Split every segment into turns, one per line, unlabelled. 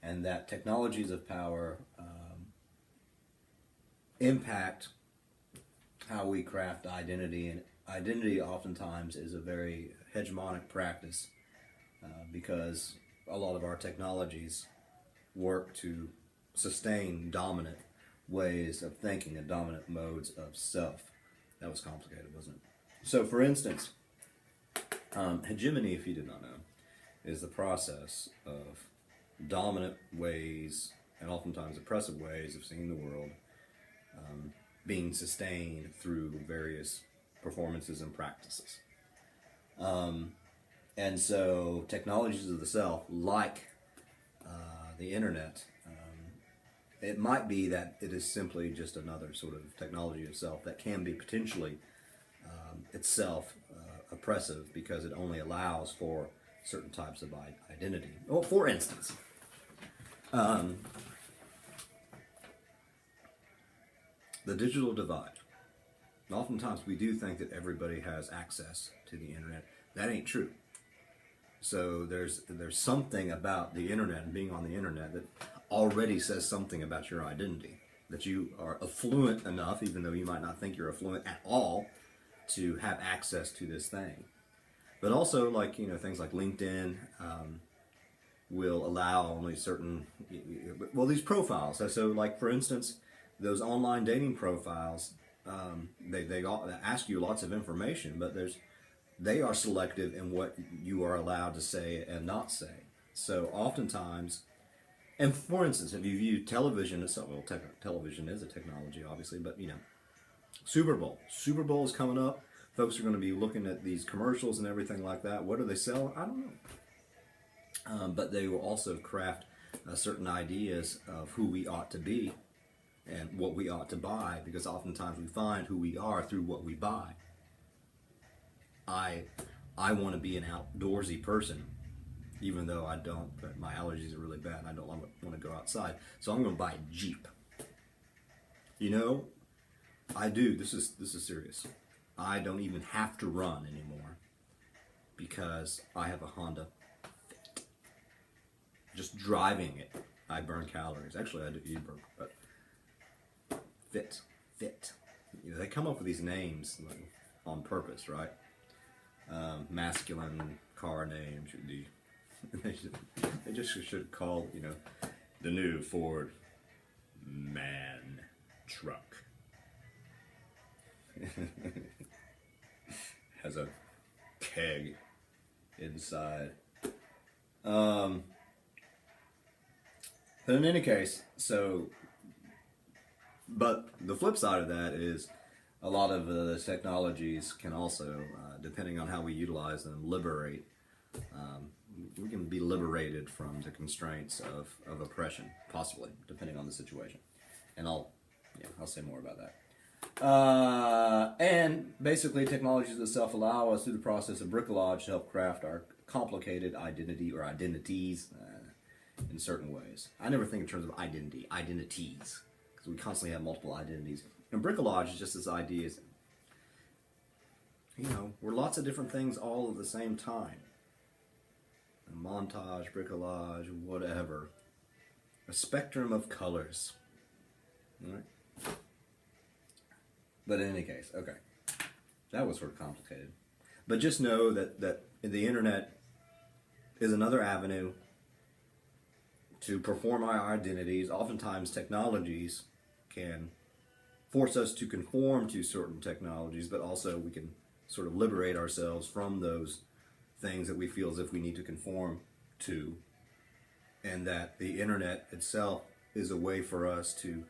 and that technologies of power impact how we craft identity, and identity oftentimes is a very hegemonic practice because a lot of our technologies work to sustain dominant ways of thinking and dominant modes of self. That was complicated, wasn't it? So, for instance, hegemony, if you did not know, is the process of dominant ways and oftentimes oppressive ways of seeing the world being sustained through various performances and practices. And so technologies of the self, like the internet, it might be that it is simply just another sort of technology of self that can be potentially itself oppressive because it only allows for certain types of identity. Well, for instance, the digital divide. Oftentimes we do think that everybody has access to the internet. That ain't true. So there's something about the internet and being on the internet that already says something about your identity. That you are affluent enough, even though you might not think you're affluent at all, to have access to this thing. But also, like, things like LinkedIn will allow only certain, these profiles. So like, for instance, those online dating profiles, they ask you lots of information, but they are selective in what you are allowed to say and not say. So oftentimes, and for instance, if you view television as television is a technology, obviously, but Super Bowl is coming up. Folks are going to be looking at these commercials and everything like that. What do they sell? I don't know. But they will also craft certain ideas of who we ought to be and what we ought to buy, because oftentimes we find who we are through what we buy. I want to be an outdoorsy person, even though I don't. But my allergies are really bad. And I don't want to go outside, so I'm going to buy a Jeep. I do. This is serious. I don't even have to run anymore because I have a Honda Fit. Just driving it, I burn calories. Actually, I do eat burn, but Fit. They come up with these names on purpose, right? Masculine car names. They just should call, the new Ford Man Truck. Has a keg inside. But in any case, but the flip side of that is a lot of the technologies can also, depending on how we utilize them, liberate. We can be liberated from the constraints of oppression, possibly, depending on the situation. And I'll say more about that. And basically, technologies of the self allow us through the process of bricolage to help craft our complicated identity or identities in certain ways. I never think in terms of identities, because we constantly have multiple identities. And bricolage is just this idea is, we're lots of different things all at the same time. A montage, bricolage, whatever. A spectrum of colors. All right? But in any case, okay. That was sort of complicated. But just know that the internet is another avenue to perform our identities. Oftentimes technologies can force us to conform to certain technologies, but also we can sort of liberate ourselves from those things that we feel as if we need to conform to, and that the internet itself is a way for us to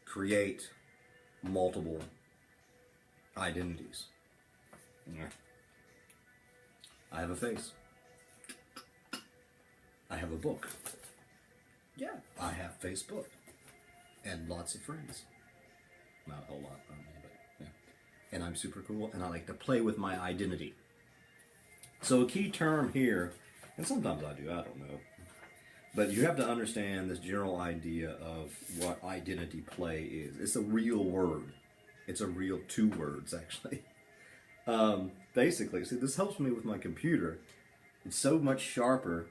create multiple identities. I have a face. I have a book. Yeah, I have Facebook. And lots of friends. Not a whole lot, but yeah. And I'm super cool, and I like to play with my identity. So a key term here, and sometimes I do, I don't know, but you have to understand this general idea of what identity play is. It's a real word. It's a real 2 words, actually. Basically, see, this helps me with my computer. It's so much sharper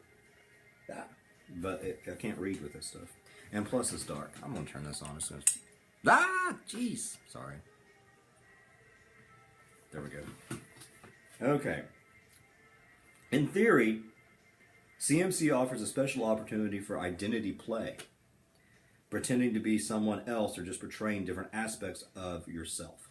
but I can't read with this stuff. And plus, it's dark. I'm gonna turn this on as soon as. Ah, jeez. Sorry. There we go. Okay. In theory, CMC offers a special opportunity for identity play, pretending to be someone else or just portraying different aspects of yourself.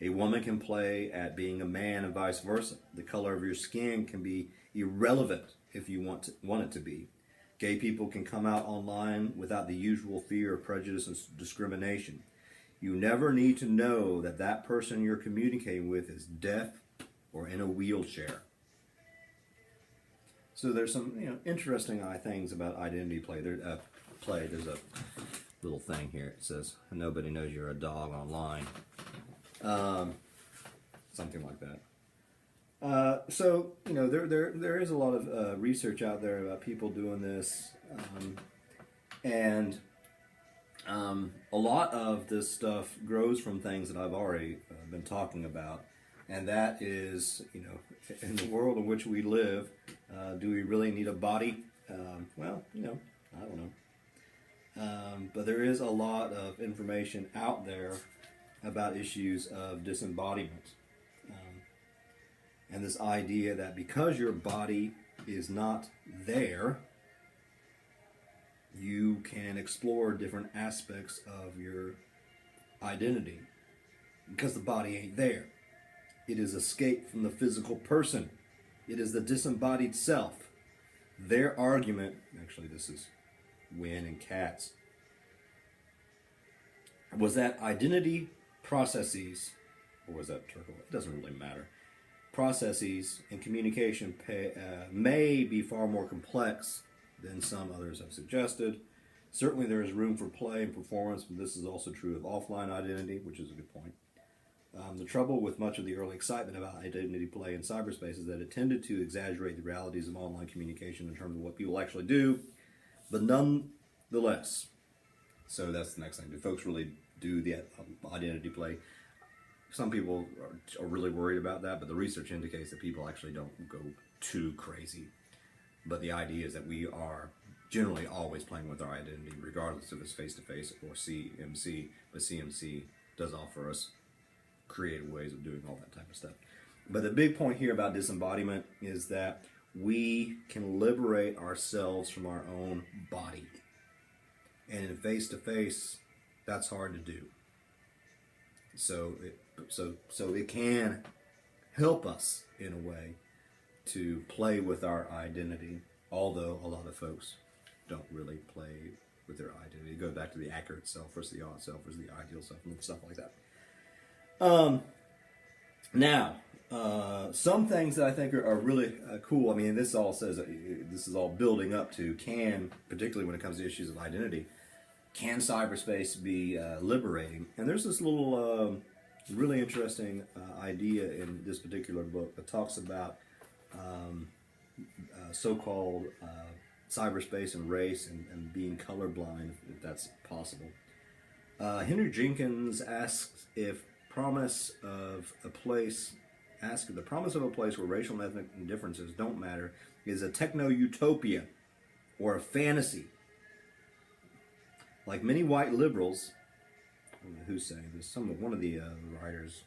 A woman can play at being a man and vice versa. The color of your skin can be irrelevant if you want it to be. Gay people can come out online without the usual fear of prejudice and discrimination. You never need to know that that person you're communicating with is deaf or in a wheelchair. So there's some interesting things about identity play. There's a little thing here. It says nobody knows you're a dog online. Something like that. So there is a lot of research out there about people doing this, and a lot of this stuff grows from things that I've already been talking about, and that is, in the world in which we live, do we really need a body? Well, I don't know. But there is a lot of information out there about issues of disembodiment. And this idea that because your body is not there, you can explore different aspects of your identity. Because the body ain't there. It is escape from the physical person. It is the disembodied self. Their argument, actually this is Wynn and Katz, was that identity processes, or was that Turkle? It doesn't really matter. Processes and communication may be far more complex than some others have suggested. Certainly there is room for play and performance, but this is also true of offline identity, which is a good point. The trouble with much of the early excitement about identity play in cyberspace is that it tended to exaggerate the realities of online communication in terms of what people actually do, but nonetheless. So that's the next thing. Do folks really do the identity play? Some people are really worried about that, but the research indicates that people actually don't go too crazy. But the idea is that we are generally always playing with our identity, regardless if it's face-to-face or CMC. But CMC does offer us creative ways of doing all that type of stuff. But the big point here about disembodiment is that we can liberate ourselves from our own body. And in face-to-face, that's hard to do. So it can help us in a way to play with our identity, although a lot of folks don't really play with their identity. It goes back to the accurate self versus the odd self versus the ideal self and stuff like that. Now, some things that I think are really cool. I mean, this all says this is all building up to particularly when it comes to issues of identity, can cyberspace be liberating? And there's this little really interesting idea in this particular book that talks about so-called cyberspace and race and being colorblind, if that's possible. Henry Jenkins asks if the promise of a place where racial and ethnic differences don't matter is a techno-utopia or a fantasy. Like many white liberals, I don't know who's saying this, one of the writers,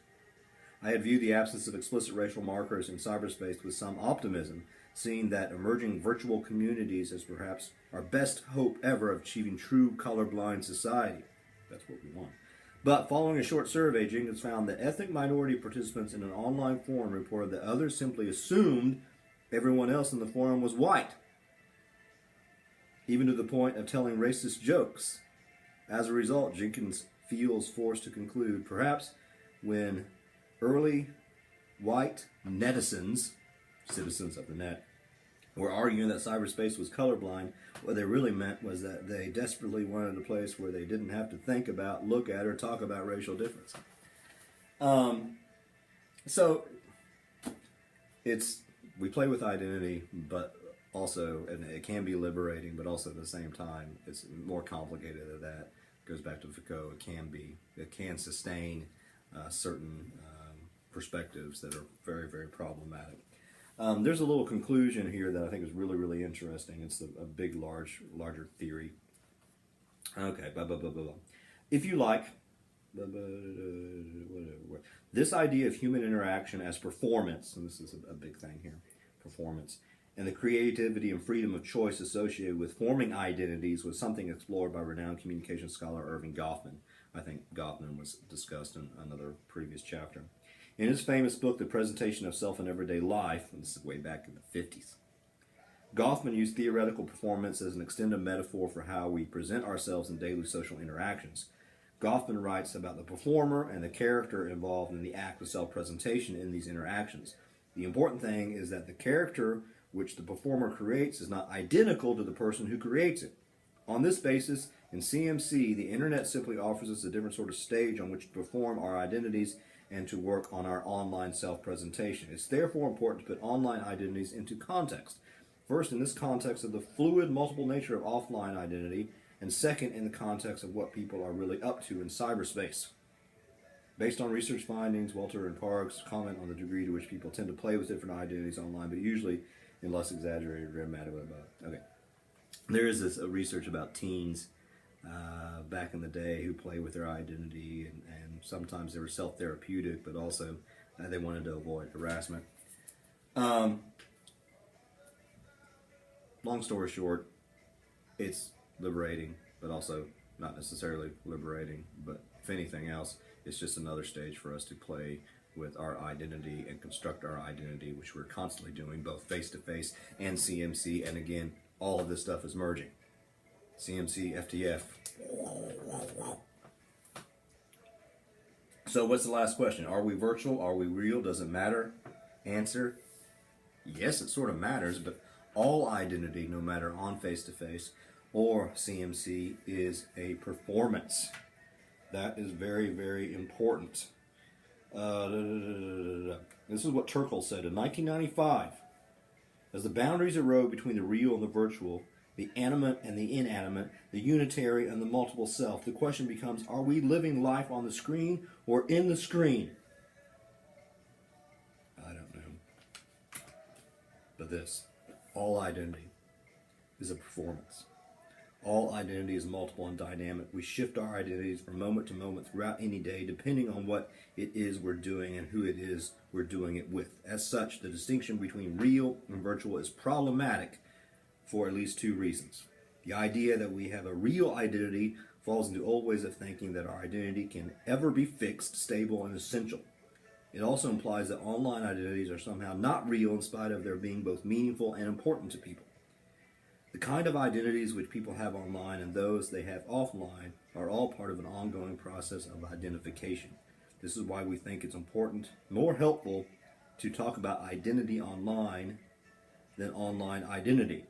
I had viewed the absence of explicit racial markers in cyberspace with some optimism, seeing that emerging virtual communities as perhaps our best hope ever of achieving true colorblind society. That's what we want. But following a short survey, Jenkins found that ethnic minority participants in an online forum reported that others simply assumed everyone else in the forum was white, even to the point of telling racist jokes. As a result, Jenkins feels forced to conclude, perhaps when early white netizens, citizens of the net, were arguing that cyberspace was colorblind, what they really meant was that they desperately wanted a place where they didn't have to think about, look at, or talk about racial difference. So we play with identity, but also, and it can be liberating, but also at the same time, it's more complicated than that. It goes back to Foucault. It can sustain certain perspectives that are very, very problematic. There's a little conclusion here that I think is really, really interesting. It's a big, larger theory. Okay, blah, blah, blah, blah, blah. If you like, blah, blah, whatever. This idea of human interaction as performance, and this is a big thing here, performance, and the creativity and freedom of choice associated with forming identities was something explored by renowned communication scholar Irving Goffman. I think Goffman was discussed in another previous chapter. In his famous book, The Presentation of Self in Everyday Life, and this is way back in the 50s, Goffman used theoretical performance as an extended metaphor for how we present ourselves in daily social interactions. Goffman writes about the performer and the character involved in the act of self-presentation in these interactions. The important thing is that the character which the performer creates is not identical to the person who creates it. On this basis, in CMC, the internet simply offers us a different sort of stage on which to perform our identities and to work on our online self-presentation. It's therefore important to put online identities into context. First, in this context of the fluid, multiple nature of offline identity, and second, in the context of what people are really up to in cyberspace. Based on research findings, Walter and Parks comment on the degree to which people tend to play with different identities online, but usually in less exaggerated, dramatic way about it. Okay. There is this research about teens back in the day who play with their identity, and sometimes they were self-therapeutic, but also they wanted to avoid harassment. Long story short, it's liberating, but also not necessarily liberating, but if anything else, it's just another stage for us to play with our identity and construct our identity, which we're constantly doing, both face-to-face and CMC, and again, all of this stuff is merging. CMC, FTF. So what's the last question? Are we virtual? Are we real? Does it matter? Answer, yes, it sort of matters, but all identity, no matter on face-to-face or CMC, is a performance. That is very, very important. This is what Turkle said in 1995. As the boundaries erode between the real and the virtual, the animate and the inanimate, the unitary and the multiple self, the question becomes, are we living life on the screen or in the screen? I don't know. But this, all identity is a performance. All identity is multiple and dynamic. We shift our identities from moment to moment throughout any day, depending on what it is we're doing and who it is we're doing it with. As such, the distinction between real and virtual is problematic for at least two reasons. The idea that we have a real identity falls into old ways of thinking that our identity can ever be fixed, stable, and essential. It also implies that online identities are somehow not real in spite of their being both meaningful and important to people. The kind of identities which people have online and those they have offline are all part of an ongoing process of identification. This is why we think it's important, more helpful, to talk about identity online than online identity.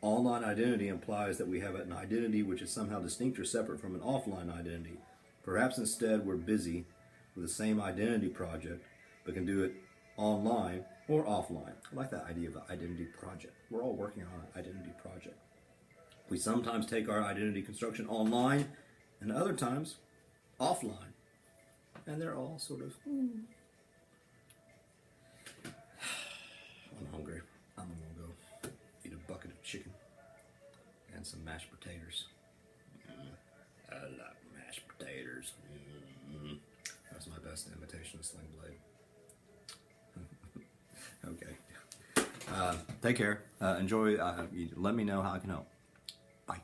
Online identity implies that we have an identity which is somehow distinct or separate from an offline identity. Perhaps instead we're busy with the same identity project, but can do it online or offline. I like that idea of an identity project. We're all working on an identity project. We sometimes take our identity construction online and other times offline. And they're all sort of, I'm hungry. I'm going to go eat a bucket of chicken and some mashed potatoes. I like mashed potatoes. That's my best imitation of Sling Blade. Okay. Take care. Enjoy. Let me know how I can help. Bye.